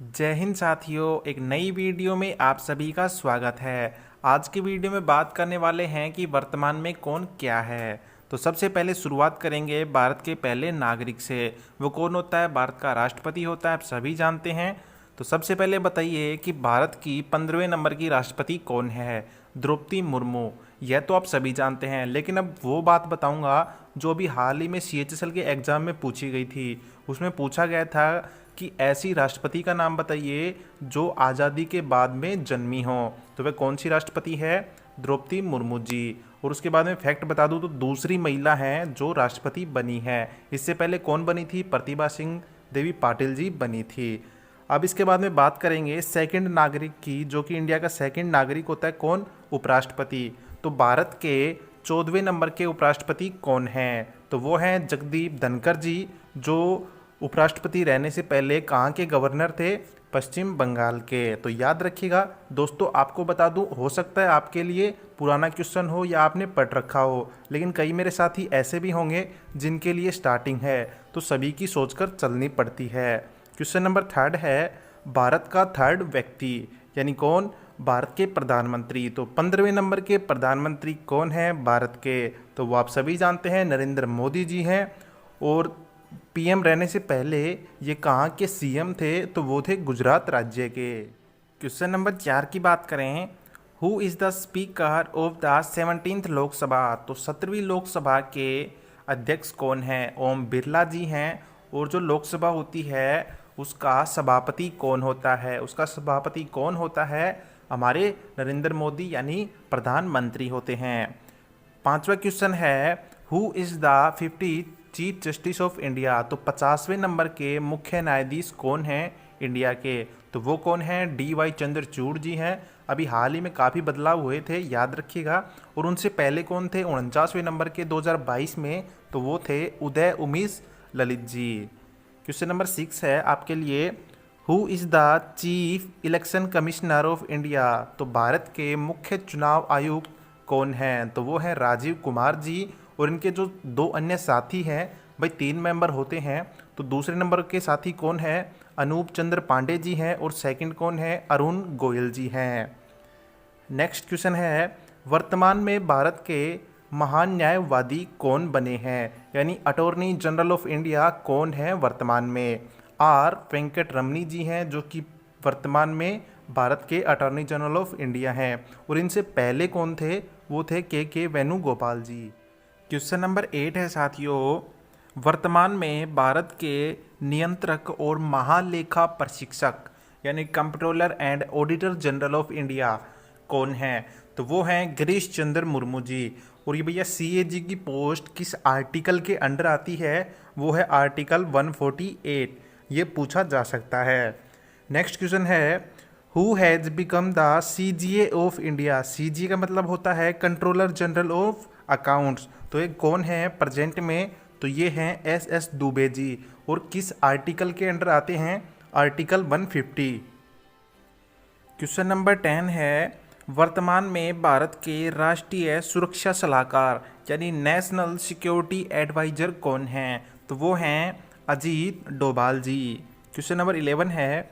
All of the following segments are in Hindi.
जय हिंद साथियों, एक नई वीडियो में आप सभी का स्वागत है। आज की वीडियो में बात करने वाले हैं कि वर्तमान में कौन क्या है। तो सबसे पहले शुरुआत करेंगे भारत के पहले नागरिक से। वो कौन होता है? भारत का राष्ट्रपति होता है, आप सभी जानते हैं। तो सबसे पहले बताइए कि भारत की 15वें नंबर की राष्ट्रपति कौन है? द्रौपदी मुर्मू। यह तो आप सभी जानते हैं, लेकिन अब वो बात बताऊंगा जो अभी हाल ही में CHSL के एग्ज़ाम में पूछी गई थी। उसमें पूछा गया था कि ऐसी राष्ट्रपति का नाम बताइए जो आज़ादी के बाद में जन्मी हो। तो वह कौन सी राष्ट्रपति है? द्रौपदी मुर्मू जी। और उसके बाद में फैक्ट बता दूं तो दूसरी महिला हैं जो राष्ट्रपति बनी है। इससे पहले कौन बनी थी? प्रतिभा सिंह देवी पाटिल जी बनी थी। अब इसके बाद में बात करेंगे सेकंड नागरिक की, जो कि इंडिया का सेकंड नागरिक होता है। कौन? उपराष्ट्रपति। तो भारत के 14वें नंबर के उपराष्ट्रपति कौन हैं? तो वो हैं जगदीप धनखड़ जी, जो उपराष्ट्रपति रहने से पहले कहाँ के गवर्नर थे? पश्चिम बंगाल के। तो याद रखिएगा दोस्तों। आपको बता दूं, हो सकता है आपके लिए पुराना क्वेश्चन हो या आपने पढ़ रखा हो, लेकिन कई मेरे साथी ऐसे भी होंगे जिनके लिए स्टार्टिंग है, तो सभी की सोचकर चलनी पड़ती है। क्वेश्चन नंबर 3 है, भारत का थर्ड व्यक्ति यानी कौन? भारत के प्रधानमंत्री। तो 15वें नंबर के प्रधानमंत्री कौन है भारत के? तो वो आप सभी जानते हैं, नरेंद्र मोदी जी हैं। और PM रहने से पहले ये कहाँ के CM थे? तो वो थे गुजरात राज्य के। क्वेश्चन नंबर 4 की बात करें, who is the speaker of the 17th Lok Sabha. तो 17वीं लोकसभा के अध्यक्ष कौन हैं? ओम बिरला जी हैं। और जो लोकसभा होती है उसका सभापति कौन होता है? उसका सभापति कौन होता है? हमारे नरेंद्र मोदी यानी प्रधानमंत्री होते हैं। 5वां क्वेश्चन है, who is the 50 chief justice of India. तो 50वें नंबर के मुख्य न्यायाधीश कौन हैं इंडिया के? तो वो कौन हैं? DY चंद्रचूड़ जी हैं। अभी हाल ही में काफ़ी बदलाव हुए थे, याद रखिएगा। और उनसे पहले कौन थे 49वें नंबर के 2022 में? तो वो थे उदय उमेश ललित जी। क्वेश्चन नंबर 6 है आपके लिए, who is the chief election commissioner of India. तो भारत के मुख्य चुनाव आयुक्त कौन हैं? तो वो हैं राजीव कुमार जी। और इनके जो दो अन्य साथी हैं, भाई 3 मेंबर होते हैं। तो दूसरे नंबर के साथी कौन है? अनूप चंद्र पांडे जी हैं। और सेकंड कौन है? अरुण गोयल जी हैं। नेक्स्ट क्वेश्चन है, वर्तमान में भारत के महान न्यायवादी कौन बने हैं? यानी अटॉर्नी जनरल ऑफ इंडिया कौन है वर्तमान में? R वेंकट रमनी जी हैं, जो कि वर्तमान में भारत के अटॉर्नी जनरल ऑफ इंडिया हैं। और इनसे पहले कौन थे? वो थे के वेणुगोपाल जी। क्वेश्चन नंबर 8 है साथियों, वर्तमान में भारत के नियंत्रक और महालेखा परीक्षक यानी comptroller and auditor general of India कौन हैं? तो वो हैं गिरीश चंद्र मुर्मू जी। और ये भैया CAG की पोस्ट किस आर्टिकल के अंडर आती है? वो है आर्टिकल 148। ये पूछा जा सकता है। नेक्स्ट क्वेश्चन है, who has become the CGA of India. CGA का मतलब होता है कंट्रोलर जनरल ऑफ अकाउंट्स। तो ये कौन है प्रेजेंट में? तो ये हैं SS दुबे जी। और किस आर्टिकल के अंडर आते हैं? आर्टिकल 150। क्वेश्चन नंबर 10 है, वर्तमान में भारत के राष्ट्रीय सुरक्षा सलाहकार यानी नेशनल सिक्योरिटी एडवाइजर कौन हैं? तो वो हैं अजीत डोभाल जी। क्वेश्चन नंबर 11 है,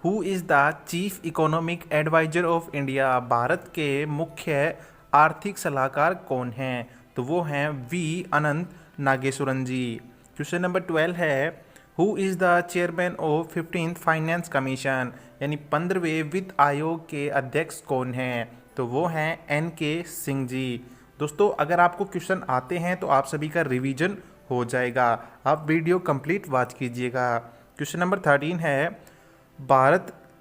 who is the chief economic adviser of India. Bharat के मुख्य आर्थिक सलाहकार कौन हैं? तो वो हैं V अनंत नागेश्वरन जी। क्वेश्चन नंबर 12 है, who is the chairman of 15th finance commission यानी 15वें वित्त आयोग के अध्यक्ष कौन हैं? तो वो हैं NK सिंह जी। दोस्तों, अगर आपको क्वेश्चन आते हैं तो आप सभी का रिवीजन हो जाएगा। आप वीडियो कंप्लीट वॉच कीजिएगा। क्वेश्चन नंबर 13 है,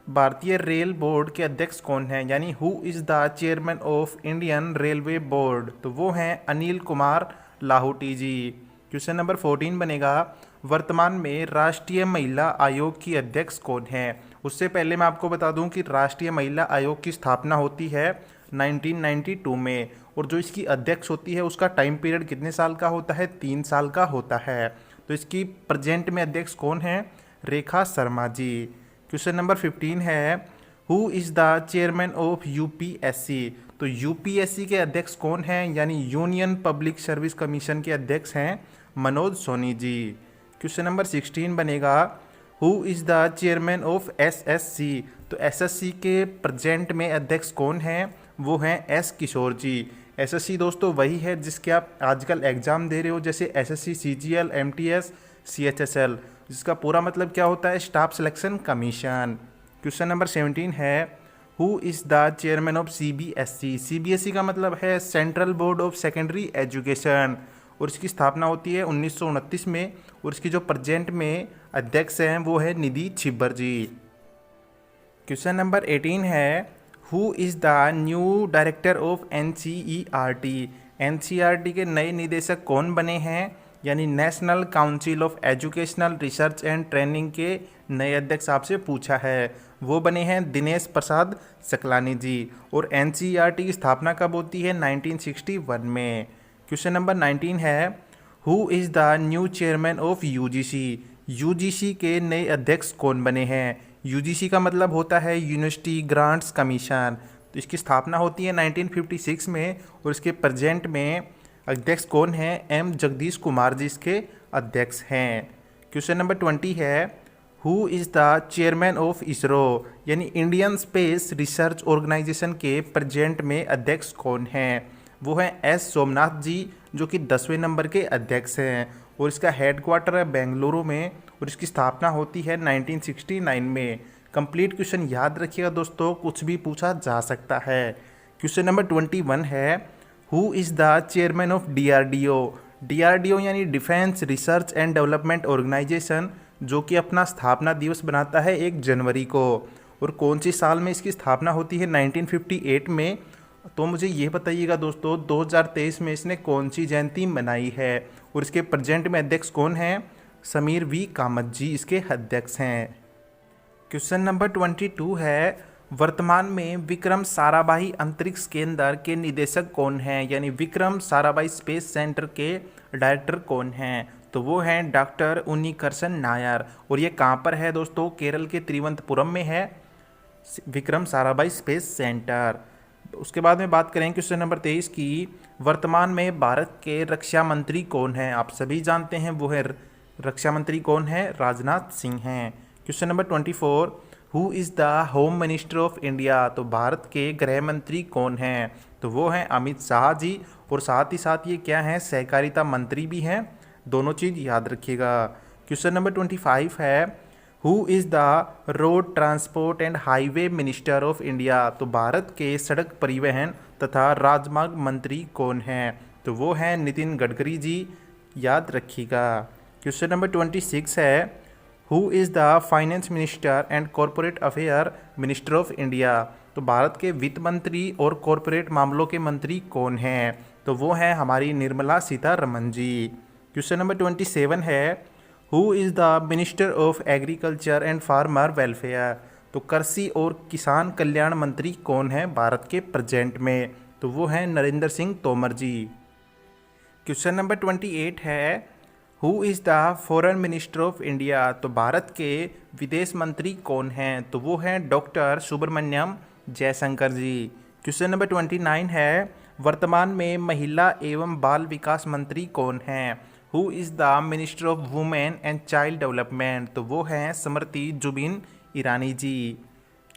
भारतीय रेल बोर्ड के अध्यक्ष कौन हैं? यानी who is the chairman of Indian railway board. तो वो हैं अनिल कुमार लाहौटी जी। क्वेश्चन नंबर 14 बनेगा, वर्तमान में राष्ट्रीय महिला आयोग की अध्यक्ष कौन है? उससे पहले मैं आपको बता दूं कि राष्ट्रीय महिला आयोग की स्थापना होती है 1992 में। और जो इसकी अध्यक्ष होती है उसका टाइम पीरियड कितने साल का होता है? 3 साल का होता है। तो इसकी प्रेजेंट में अध्यक्ष कौन है? रेखा शर्मा जी। क्वेश्चन नंबर 15 है, who is the chairman of UPSC। तो UPSC के अध्यक्ष कौन हैं? यानी यूनियन पब्लिक सर्विस कमीशन के अध्यक्ष हैं मनोज सोनी जी। क्वेश्चन नंबर 16 बनेगा, who is the chairman of SSC. तो एसएससी के प्रेजेंट में अध्यक्ष कौन हैं? वो हैं एस किशोर जी। एसएससी दोस्तों वही है जिसके आप आजकल एग्ज़ाम दे रहे हो, जैसे एसएससी, सीजीएल, एमटीएस, सीएचएसएल, जिसका पूरा मतलब क्या होता है? Staff selection commission. Question number 17 है, who is the chairman of CBSE. CBSE का मतलब है central board of secondary education, और इसकी स्थापना होती है 1929 में, और इसकी जो प्रेजेंट में अध्यक्ष हैं वो है निधि छिब्बर जी। क्वेश्चन नंबर 18 है, who is the new director of NCERT. NCERT के नए निदेशक कौन बने हैं? यानी national council of educational research and training के नए अध्यक्ष आपसे पूछा है, वो बने हैं दिनेश प्रसाद सकलानी जी। और एनसीईआरटी की स्थापना कब होती है? 1961 में। क्वेश्चन नंबर 19 है, who is the new chairman of UGC. UGC के नए अध्यक्ष कौन बने हैं? यूजीसी का मतलब होता है यूनिवर्सिटी ग्रांट्स कमीशन। तो इसकी स्थापना होती है 1956 में, और इसके प्रेजेंट में अध्यक्ष कौन हैं? एम जगदीश कुमार जी इसके अध्यक्ष हैं। क्वेश्चन नंबर 20 है, who is the chairman of ISRO. यानी इंडियन स्पेस रिसर्च ऑर्गेनाइजेशन के प्रेजेंट में अध्यक्ष कौन हैं? वो हैं एस सोमनाथ जी, जो कि 10वें नंबर के अध्यक्ष हैं, और इसका हेडक्वार्टर है बेंगलुरु में, और इसकी स्थापना होती है 1969 में। कंप्लीट क्वेश्चन याद रखिएगा दोस्तों, कुछ भी पूछा जा सकता है। क्वेश्चन नंबर 21 है, who is the chairman of DRDO. DRDO यानी defence research and development organisation, जो कि अपना स्थापना दिवस बनाता है 1 जनवरी को, और कौन सी साल में इसकी स्थापना होती है? 1958 में। तो मुझे ये बताइएगा दोस्तों, 2023 में इसने कौन सी जयंती मनाई है? और इसके प्रेजेंट में अध्यक्ष कौन हैं? समीर वी कामत जी इसके अध्यक्ष हैं। क्वेश्चन नंबर 22 है, वर्तमान में विक्रम साराभाई अंतरिक्ष केंद्र के निदेशक कौन हैं? यानी विक्रम साराभाई स्पेस सेंटर के डायरेक्टर कौन हैं? तो वो हैं डॉक्टर उन्नीकृष्णन नायर। और ये कहाँ पर है दोस्तों? केरल के तिरुवनंतपुरम में है विक्रम साराभाई स्पेस सेंटर। उसके बाद में बात करें क्वेश्चन नंबर 23 की, वर्तमान में भारत के रक्षा मंत्री कौन हैं? आप सभी जानते हैं वो है रक्षा मंत्री कौन है? राजनाथ सिंह हैं। Question number 24, who is the home minister of India. तो भारत के गृह मंत्री कौन हैं? तो वो हैं अमित शाह जी, और साथ ही साथ ये क्या हैं? सहकारिता मंत्री भी हैं। दोनों चीज़ याद रखिएगा। क्वेश्चन नंबर 25 है, who is the road transport and highway minister of India. तो भारत के सड़क परिवहन तथा राजमार्ग मंत्री कौन हैं? तो वो हैं नितिन गडकरी जी, याद रखिएगा। क्वेश्चन नंबर 26 है, who is the finance minister and corporate affair minister of India. तो भारत के वित्त मंत्री और कॉरपोरेट मामलों के मंत्री कौन हैं? तो वो हैं हमारी निर्मला सीतारमन जी। क्वेश्चन नंबर 27 है, who is the minister of agriculture and farmer welfare. तो कृषि और किसान कल्याण मंत्री कौन है भारत के प्रेजेंट में? तो वो हैं नरेंद्र सिंह तोमर जी। क्वेश्चन नंबर 28 है, who is the foreign minister of India. तो भारत के विदेश मंत्री कौन हैं? तो वो हैं डॉक्टर सुब्रमण्यम जयशंकर जी। क्वेश्चन नंबर 29 है, वर्तमान में महिला एवं बाल विकास मंत्री कौन हैं? Who is the minister of women and child development. तो वो हैं स्मृति जुबिन ईरानी जी।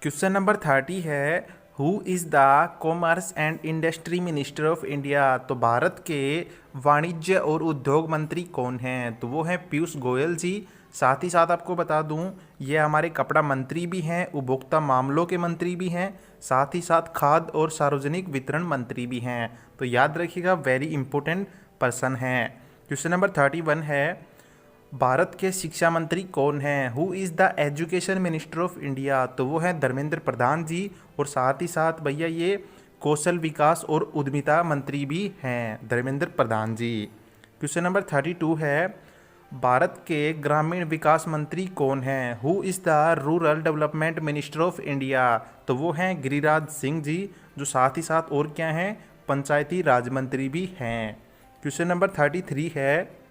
क्वेश्चन नंबर 30 है, who is the commerce and industry minister of India. तो भारत के वाणिज्य और उद्योग मंत्री कौन हैं? तो वो हैं पीयूष गोयल जी। साथ ही साथ आपको बता दूं, ये हमारे कपड़ा मंत्री भी हैं, उपभोक्ता मामलों के मंत्री भी हैं, साथ ही साथ खाद्य और सार्वजनिक वितरण मंत्री भी हैं। तो याद रखिएगा, वेरी इंपॉर्टेंट पर्सन हैं। क्वेश्चन नंबर 31 है, भारत के शिक्षा मंत्री कौन हैं? Who is the education minister of India. तो वो हैं धर्मेंद्र प्रधान जी, और साथ ही साथ भैया ये कौशल विकास और उद्यमिता मंत्री भी हैं, धर्मेंद्र प्रधान जी। क्वेश्चन नंबर 32 है, भारत के ग्रामीण विकास मंत्री कौन हैं? Who is the rural development minister of India. तो वो हैं गिरिराज सिंह जी, जो साथ ही साथ और क्या हैं? पंचायती राज मंत्री भी हैं। क्वेश्चन नंबर 33 है,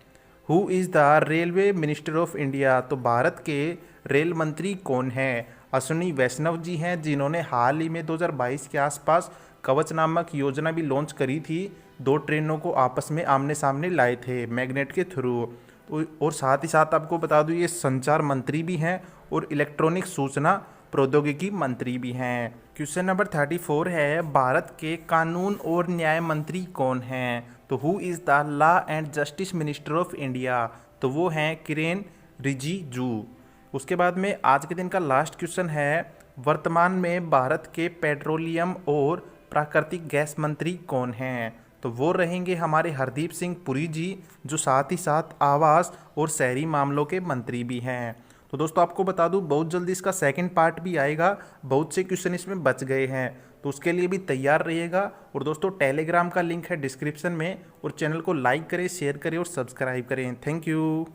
who is the railway minister of India. तो भारत के रेल मंत्री कौन हैं? अश्विनी वैष्णव जी हैं, जिन्होंने हाल ही में 2022 के आसपास कवच नामक योजना भी लॉन्च करी थी। 2 ट्रेनों को आपस में आमने सामने लाए थे मैग्नेट के थ्रू, तो और साथ ही साथ आपको बता दूं ये संचार मंत्री भी हैं और इलेक्ट्रॉनिक सूचना प्रौद्योगिकी मंत्री भी हैं। क्वेश्चन नंबर 34 है, भारत के कानून और न्याय मंत्री कौन हैं? तो who is the law and justice minister of India? तो वो हैं किरेन रिजिजू। उसके बाद में आज के दिन का लास्ट क्वेश्चन है, वर्तमान में भारत के पेट्रोलियम और प्राकृतिक गैस मंत्री कौन हैं? तो वो रहेंगे हमारे हरदीप सिंह पुरी जी, जो साथ ही साथ आवास और शहरी मामलों के मंत्री भी हैं। तो दोस्तों आपको बता दूं बहुत जल्दी इसका सेकंड पार्ट भी आएगा, बहुत से क्वेश्चन इसमें बच गए हैं, तो उसके लिए भी तैयार रहिएगा। और दोस्तों टेलीग्राम का लिंक है डिस्क्रिप्शन में, और चैनल को लाइक करें, शेयर करें और सब्सक्राइब करें। Thank you.